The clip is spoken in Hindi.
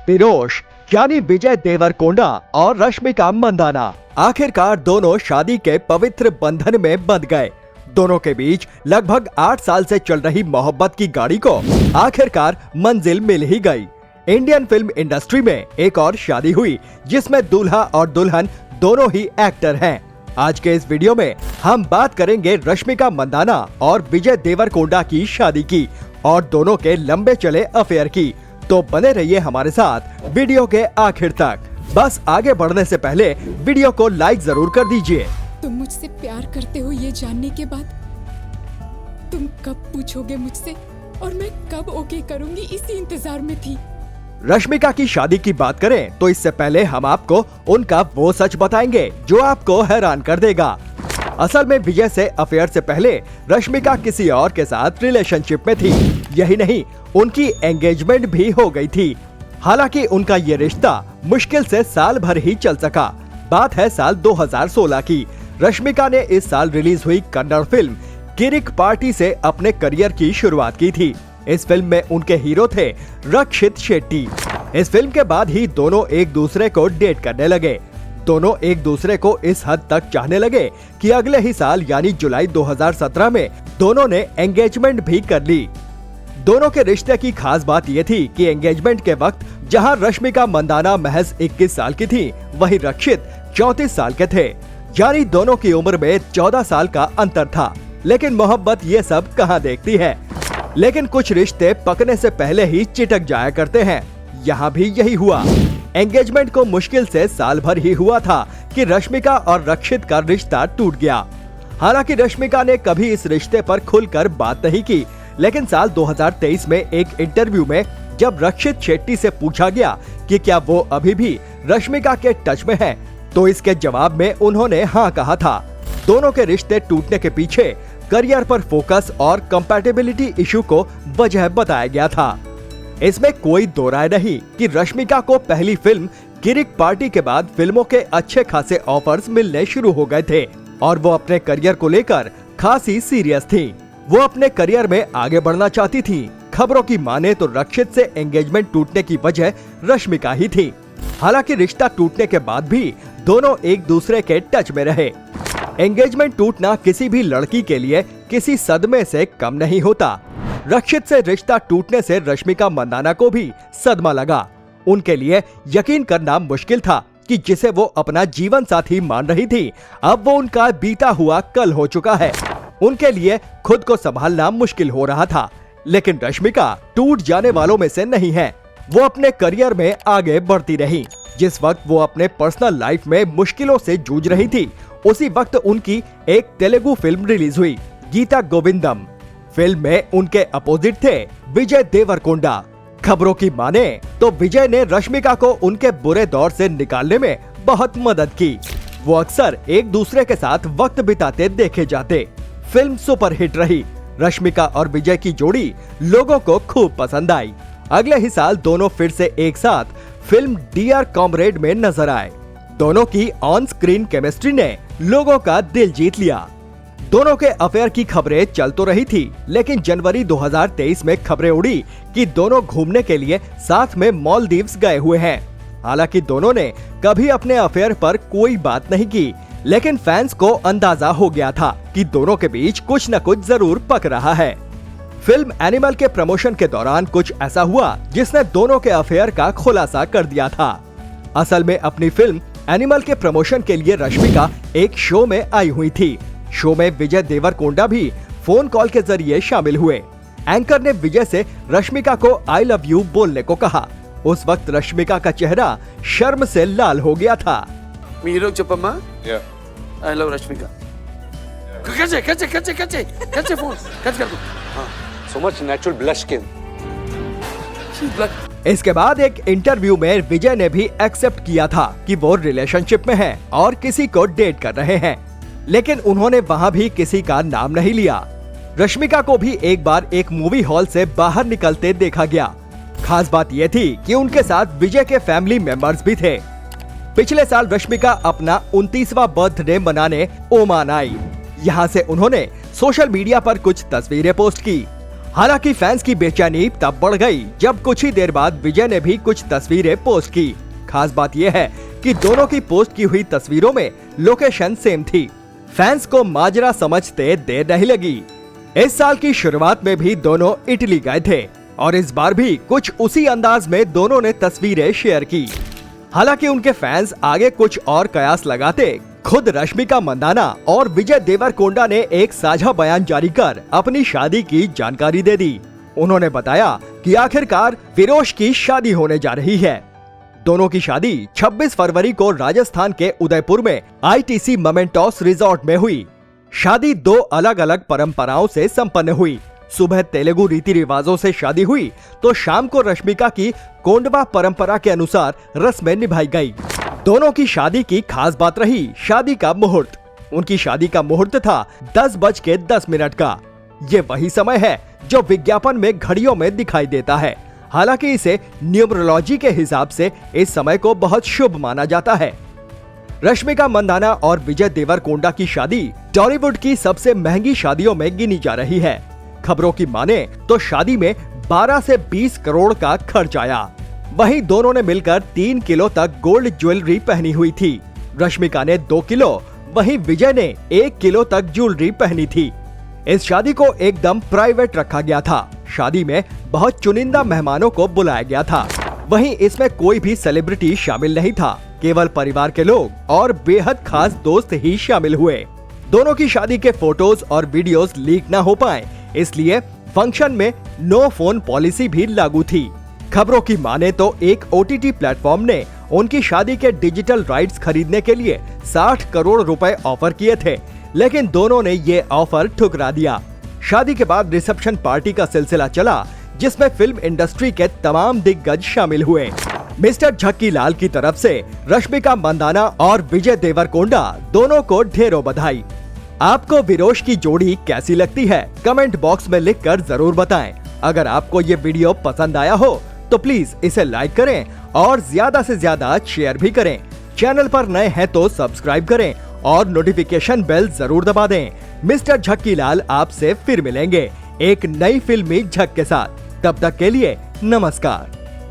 पिरोश यानी विजय देवरकोंडा और रश्मिका मंदाना आखिरकार दोनों शादी के पवित्र बंधन में बंध गए। दोनों के बीच लगभग 8 साल से चल रही मोहब्बत की गाड़ी को आखिरकार मंजिल मिल ही गई। इंडियन फिल्म इंडस्ट्री में एक और शादी हुई जिसमें दूल्हा और दुल्हन दोनों ही एक्टर हैं। आज के इस वीडियो में हम बात करेंगे रश्मिका मंदाना और विजय देवरकोंडा की शादी की और दोनों के लंबे चले अफेयर की। तो बने रहिए हमारे साथ वीडियो के आखिर तक। बस आगे बढ़ने से पहले वीडियो को लाइक जरूर कर दीजिए। तुम मुझसे प्यार करते हो ये जानने के बाद तुम कब पूछोगे मुझसे और मैं कब ओके करूंगी, इसी इंतजार में थी। रश्मिका की शादी की बात करें तो इससे पहले हम आपको उनका वो सच बताएंगे जो आपको हैरान कर देगा। असल में विजय से अफेयर से पहले रश्मिका किसी और के साथ रिलेशनशिप में थी। यही नहीं, उनकी एंगेजमेंट भी हो गई थी। हालांकि उनका ये रिश्ता मुश्किल से साल भर ही चल सका। बात है साल 2016 की। रश्मिका ने इस साल रिलीज हुई कन्नड़ फिल्म किरिक पार्टी से अपने करियर की शुरुआत की थी। इस फिल्म में उनके हीरो थे रक्षित शेट्टी। इस फिल्म के बाद ही दोनों एक दूसरे को डेट करने लगे। दोनों एक दूसरे को इस हद तक चाहने लगे कि अगले ही साल यानी जुलाई 2017 में दोनों ने एंगेजमेंट भी कर ली। दोनों के रिश्ते की खास बात ये थी कि एंगेजमेंट के वक्त जहां रश्मिका मंदाना महज 21 साल की थी, वहीं रक्षित 34 साल के थे। यानी दोनों की उम्र में 14 साल का अंतर था। लेकिन मोहब्बत ये सब कहां देखती है। लेकिन कुछ रिश्ते पकने से पहले ही चिटक जाया करते हैं। यहाँ भी यही हुआ। एंगेजमेंट को मुश्किल से साल भर ही हुआ था कि रश्मिका और रक्षित का रिश्ता टूट गया। हालांकि रश्मिका ने कभी इस रिश्ते पर खुलकर बात नहीं की, लेकिन साल 2023 में एक इंटरव्यू में जब रक्षित शेट्टी से पूछा गया कि क्या वो अभी भी रश्मिका के टच में है, तो इसके जवाब में उन्होंने हाँ कहा था। दोनों के रिश्ते टूटने के पीछे करियर पर फोकस और कंपैटिबिलिटी इशू को वजह बताया गया था। इसमें कोई दो राय नहीं कि रश्मिका को पहली फिल्म किरिक पार्टी के बाद फिल्मों के अच्छे खासे ऑफर्स मिलने शुरू हो गए थे और वो अपने करियर को लेकर खासी सीरियस थी। वो अपने करियर में आगे बढ़ना चाहती थी। खबरों की माने तो रक्षित से एंगेजमेंट टूटने की वजह रश्मिका ही थी। हालांकि रिश्ता टूटने के बाद भी दोनों एक दूसरे के टच में रहे। एंगेजमेंट टूटना किसी भी लड़की के लिए किसी सदमे से कम नहीं होता। रक्षित से रिश्ता टूटने से रश्मिका मंदाना को भी सदमा लगा। उनके लिए यकीन करना मुश्किल था कि जिसे वो अपना जीवन साथी मान रही थी, अब वो उनका बीता हुआ कल हो चुका है। उनके लिए खुद को संभालना मुश्किल हो रहा था। लेकिन रश्मिका टूट जाने वालों में से नहीं है। वो अपने करियर में आगे बढ़ती रही। जिस वक्त वो अपने पर्सनल लाइफ में मुश्किलों से जूझ रही थी, उसी वक्त उनकी एक तेलुगु फिल्म रिलीज हुई, गीता गोविंदम। फिल्म में उनके अपोजिट थे विजय देवरकोंडा। खबरों की माने तो विजय ने रश्मिका को उनके बुरे दौर से निकालने में बहुत मदद की। वो अक्सर एक दूसरे के साथ वक्त बिताते देखे जाते। फिल्म सुपरहिट रही। रश्मिका और विजय की जोड़ी लोगों को खूब पसंद आई। अगले ही साल दोनों फिर से एक साथ फिल्म डियर कॉमरेड में नजर आए। दोनों की ऑन स्क्रीन केमिस्ट्री ने लोगों का दिल जीत लिया। दोनों के अफेयर की खबरें चल तो रही थी, लेकिन जनवरी 2023 में खबरें उड़ी कि दोनों घूमने के लिए साथ में मालदीव्स गए हुए हैं। हालांकि दोनों ने कभी अपने अफेयर पर कोई बात नहीं की, लेकिन फैंस को अंदाजा हो गया था कि दोनों के बीच कुछ न कुछ जरूर पक रहा है। फिल्म एनिमल के प्रमोशन के दौरान कुछ ऐसा हुआ जिसने दोनों के अफेयर का खुलासा कर दिया था। असल में अपनी फिल्म एनिमल के प्रमोशन के लिए रश्मिका एक शो में आई हुई थी। शो में विजय देवरकोंडा भी फोन कॉल के जरिए शामिल हुए। एंकर ने विजय से रश्मिका को आई लव यू बोलने को कहा। उस वक्त रश्मिका का चेहरा शर्म से लाल हो गया था। मीरो चपम्मा आई लव रश्मिका। कैसे फोन कर दो। So much natural blush skin. इसके बाद एक इंटरव्यू में विजय ने भी एक्सेप्ट किया था कि वो रिलेशनशिप में हैं और किसी को डेट कर रहे हैं, लेकिन उन्होंने वहां भी किसी का नाम नहीं लिया। रश्मिका को भी एक बार एक मूवी हॉल से बाहर निकलते देखा गया। खास बात यह थी कि उनके साथ विजय के फैमिली मेंबर्स भी थे। पिछले साल रश्मिका अपना 29वां बर्थडे मनाने ओमान आई। यहाँ से उन्होंने सोशल मीडिया पर कुछ तस्वीरें पोस्ट की। हालांकि फैंस की बेचैनी तब बढ़ गई जब कुछ ही देर बाद विजय ने भी कुछ तस्वीरें पोस्ट की। खास बात यह है कि दोनों की पोस्ट की हुई तस्वीरों में लोकेशन सेम थी। फैंस को माजरा समझते देर नहीं लगी। इस साल की शुरुआत में भी दोनों इटली गए थे और इस बार भी कुछ उसी अंदाज में दोनों ने तस्वीरें शेयर की। हालांकि उनके फैंस आगे कुछ और कयास लगाते खुद रश्मिका मंदाना और विजय देवरकोंडा ने एक साझा बयान जारी कर अपनी शादी की जानकारी दे दी। उन्होंने बताया कि आखिरकार विरोश की शादी होने जा रही है। दोनों की शादी 26 फरवरी को राजस्थान के उदयपुर में ITC मोमेंटोस रिजॉर्ट में हुई। शादी 2 अलग अलग परंपराओं से संपन्न हुई। सुबह तेलुगु रीति रिवाजों से शादी हुई तो शाम को रश्मिका की कोंडवा परंपरा के अनुसार रस्में निभाई गई। दोनों की शादी की खास बात रही शादी का मुहूर्त। उनकी शादी का मुहूर्त था 10:10 का। ये वही समय है जो विज्ञापन में घड़ियों में दिखाई देता है। हालांकि इसे न्यूमरोलॉजी के हिसाब से इस समय को बहुत शुभ माना जाता है। रश्मिका मंदाना और विजय देवरकोंडा की शादी टॉलीवुड की सबसे महंगी शादियों में गिनी जा रही है। खबरों की माने तो शादी में 12 से 20 करोड़ का खर्च आया। वहीं दोनों ने मिलकर 3 किलो तक गोल्ड ज्वेलरी पहनी हुई थी। रश्मिका ने 2 किलो, वहीं विजय ने 1 किलो तक ज्वेलरी पहनी थी। इस शादी को एकदम प्राइवेट रखा गया था। शादी में बहुत चुनिंदा मेहमानों को बुलाया गया था। वहीं इसमें कोई भी सेलिब्रिटी शामिल नहीं था, केवल परिवार के लोग और बेहद खास दोस्त ही शामिल हुए। दोनों की शादी के फोटोज और वीडियोस लीक न हो पाए, इसलिए फंक्शन में नो फोन पॉलिसी भी लागू थी। खबरों की माने तो एक OTT प्लेटफॉर्म ने उनकी शादी के डिजिटल राइट्स खरीदने के लिए 60 करोड़ रुपए ऑफर किए थे, लेकिन दोनों ने ये ऑफर ठुकरा दिया। शादी के बाद रिसेप्शन पार्टी का सिलसिला चला, जिसमें फिल्म इंडस्ट्री के तमाम दिग्गज शामिल हुए। मिस्टर झक्की लाल की तरफ से रश्मिका मंदाना और विजय देवरकोंडा दोनों को ढेरों बधाई। आपको विरोश की जोड़ी कैसी लगती है? कमेंट बॉक्स में लिखकर जरूर बताएं। अगर आपको ये वीडियो पसंद आया हो तो प्लीज इसे लाइक करें और ज्यादा से ज्यादा शेयर भी करें। चैनल पर नए हैं तो सब्सक्राइब करें और नोटिफिकेशन बेल जरूर दबा दें। मिस्टर झक्की लाल आपसे फिर मिलेंगे एक नई फिल्मी झक के साथ। तब तक के लिए नमस्कार।